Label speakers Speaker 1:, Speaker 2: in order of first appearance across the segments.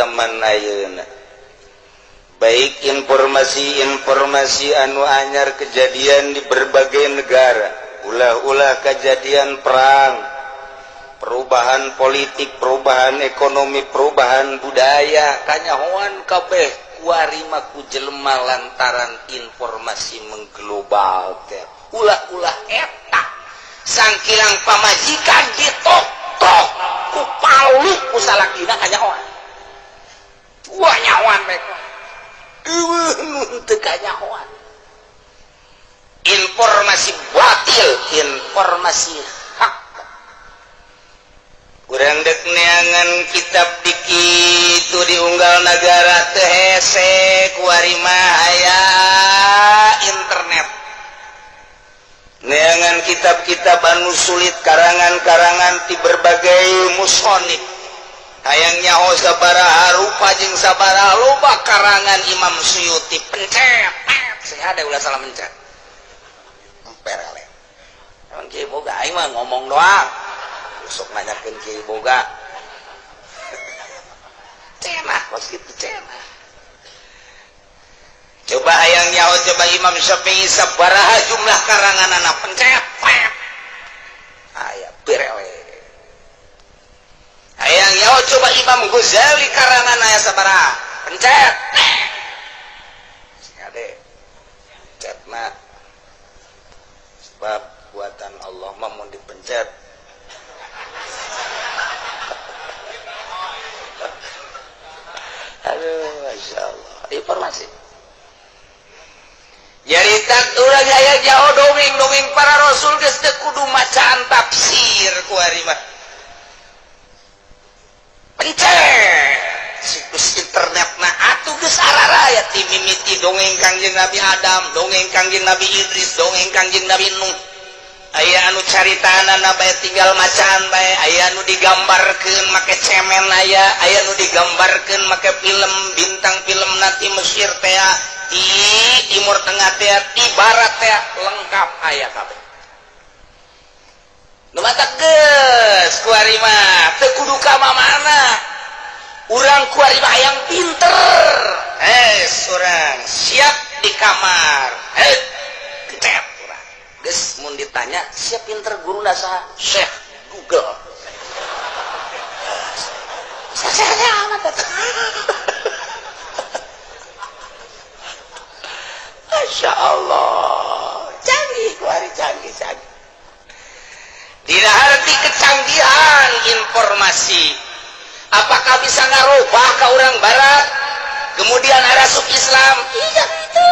Speaker 1: zaman ayeuna. Baik informasi-informasi anu anyar kejadian di berbagai negara, ulah-ulah kejadian perang, perubahan politik, perubahan ekonomi, perubahan budaya, kanyahoan kabeh kuarima ku jelema lantaran informasi mengglobal teh. Ulah-ulah eta sangkilang pamajikan ditok-tok ku palu ku salakina kanyahoan. Wah nyahoan mereka. Teu kanyahoan. Informasi batil, informasi hak. Urang dek neangan kitab dikitu di unggal negara teu hese kuarima aya internet. Neangan kitab-kitab anu sulit karangan-karangan ti berbagai musonif. Hayang nyaho sabaraha rupa jeung sabaraha loba karangan Imam Suyuti pencet. Saya ada ulah salah mencet. Emper ale. Emang kieu boga aing mah ngomong doang. Sok nanyakeun kieu boga. Cenah kos kitu cenah. Coba hayang nyaho coba Imam Syafi'i sabaraha jumlah karanganana pencet. Aya berele. Hayang nyaho coba Imam Ghazali karangan aya sabaraha pencet. Ade. Cetna. Sebab buatan Allah mah mun dipencet. Aduh, Masya Allah. Informasi. Nyarita urang aya jauh dongeng-dongeng para rasul geus teu kudu macaan tafsir ku ari mah. Pencet situs internet na atuh geus araraya ti mimiti dongeng Kangjeng Nabi Adam, dongeng Kangjeng Nabi Idris, dongeng Kangjeng Nabi Nuh. Aya anu caritanana bae tinggal macaan bae, aya anu digambarkeun make cemen aya anu digambarkeun make film bintang film nanti Mesir teh di Timur Tengah teh di Barat teh lengkap aya kabeh. Nu matak geus kuari mah teu kudu ka mana. Urang kuari mah hayang pinter. Urang siap di kamar. Ketep urang. Geus mun ditanya siap pinter guruna saha? Syekh Google. Saya amat eta. Masya Allah. Canggih kuari canggih. Tidak arti kecanggihan informasi. Apakah bisa ngarubah ke orang barat? Kemudian ada sub Islam? Iya itu.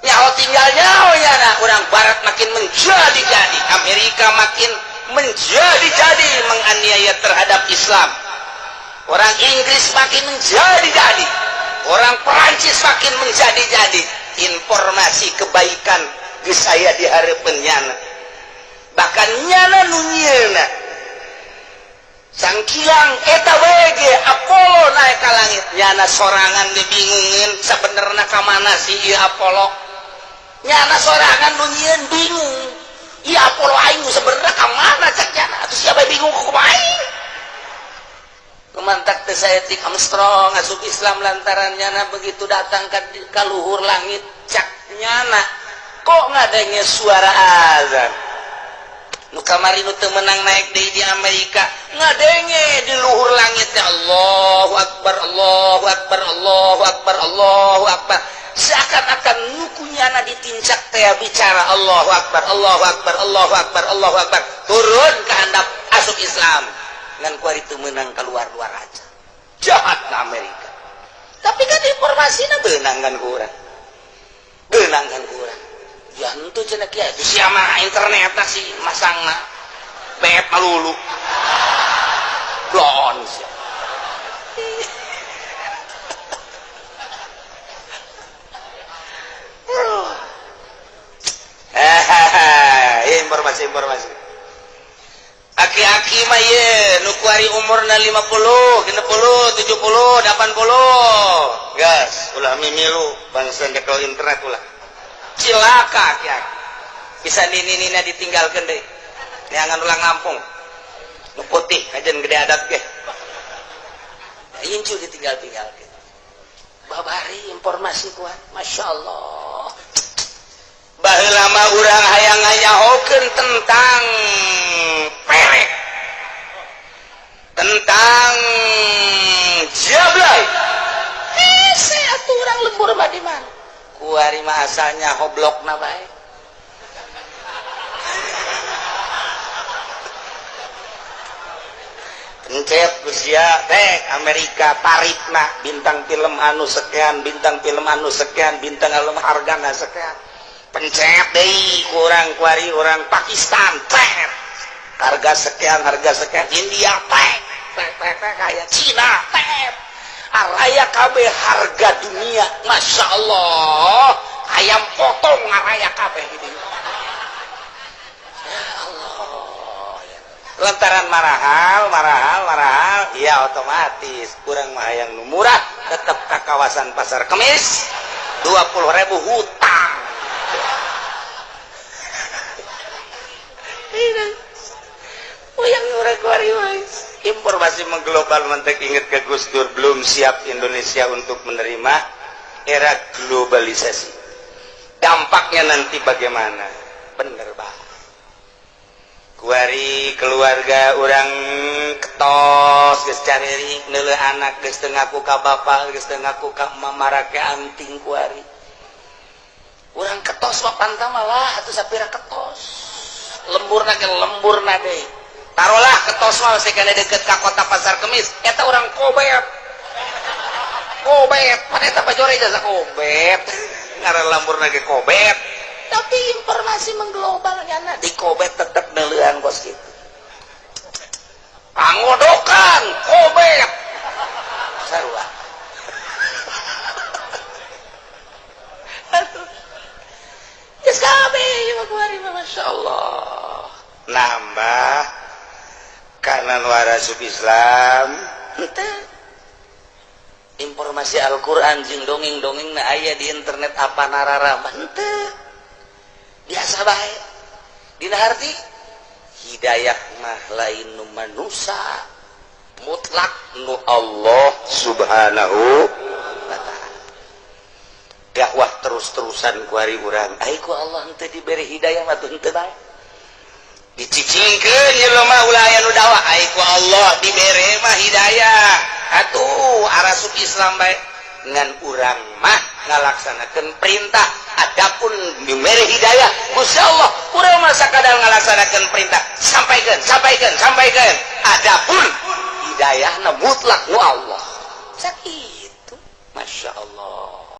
Speaker 1: Nyaho tinggal nyaho ya nah. Orang barat makin menjadi-jadi. Amerika makin menjadi-jadi menganiaya terhadap Islam. Orang Inggris makin menjadi-jadi. Orang Perancis makin menjadi-jadi. Informasi kebaikan geus aya di hareupeun nyana. Bahkan nyana nu nyieuna sangkilang eta wege Apollo naik ka langit nyana sorangan dibingungin sabenerna ka mana si ieu Apollo nyana sorangan nu nyieun bingung ieu Apollo aing sabenerna ka mana cak nyana atuh siapa bingung kumaha aing kumantak teh saeutik Armstrong asup Islam lantaran nyana begitu datang ka luhur langit cak nyana kok ngadenge suara azan nu kamari nu teu menang naik di Amerika ngadenge di luhur langit ya Allahu Akbar Allahu Akbar Allahu Akbar Allahu Akbar seakan-akan nukunyana ditincak teh bicara Allahu Akbar Allahu Akbar Allahu Akbar Allahu Akbar turun ke handap asup Islam ngan kuari teu meunang keluar-luar aja jahat na Amerika tapi kan informasinya beunang kan ku urang beunang kan ku urang ya itu cenah kieu itu siapa internetna si masangna bet malulu blon informasi aki-aki mah ye nu kuari umurna 50 60 70 80 gas ulah mimilu bangsa dekel internet ulah cilaka aki-aki bisa nini-nina ditinggalkan deh neangan ulang ngampung nu putih kajian gede adat ge incu ditinggal-tinggal gitu. Babari informasi kuat, masya Allah. Baheula mah urang hayang ngayahokeun tentang perek, tentang jablay. Hese atuh urang lembur mah di mana? Kuari mah asalnya hoblokna bae. Pencet usia teh Amerika tarifna bintang film anu sekian, bintang film anu sekian, bintang film hargana sekian. Pencet deui kurang kuari orang Pakistan teh harga sekian, India teh kayak Cina teh araya kabeh harga dunia, masya Allah ayam potong araya kabeh gitu. Lantaran marahal, ya otomatis kurang mah yang murah tetap ke kawasan Pasar Kemis 20.000 hutang. Yang murah kuari informasi mengglobal mentek ingat ke Gus Dur belum siap Indonesia untuk menerima era globalisasi. Dampaknya nanti bagaimana? Bener banget. Kuari keluarga orang ketos geus cariri neuleuh anak geus teu ngaku ka bapa geus teu ngaku ka mamarake anting kuari urang ketos mah pantang malah atuh sapira ketos lemburna ge lemburna deui taruhlah ketos mah masih kana deukeut ka kota Pasar Kemis eta urang kobet pan eta bajore jasa kobet ngaran lemburna ge kobet. Tapi informasi mengglobalnya di kobet tetap neuleuhan kos kitu. Pangodokan kobet. Sarua. Geus kabeh ieu kuari masyaallah. Nambah kanan warasub Islam henteu. Informasi Al-Qur'an jeung dongeng-dongengna aya di internet apa nararama henteu. Biasa baik dina harti hidayah mah lain nu manusia mutlak nu Allah subhanahu wa ta'ala. Dakwah terus-terusan kuari urang ai ku Allah henteu diberi hidayah mah henteu bae dicicingkeun jelema ulah aya nu dakwah ai ku Allah dibere mah hidayah atuh arasub Islam bae ngan urang mah ngalaksanakeun perintah. Adapun diberi hidayah Gusti Allah urang mah sakadar ngalaksanakeun perintah sampaikan. Adapun hidayahna mutlak nu Allah sakitu masya Allah.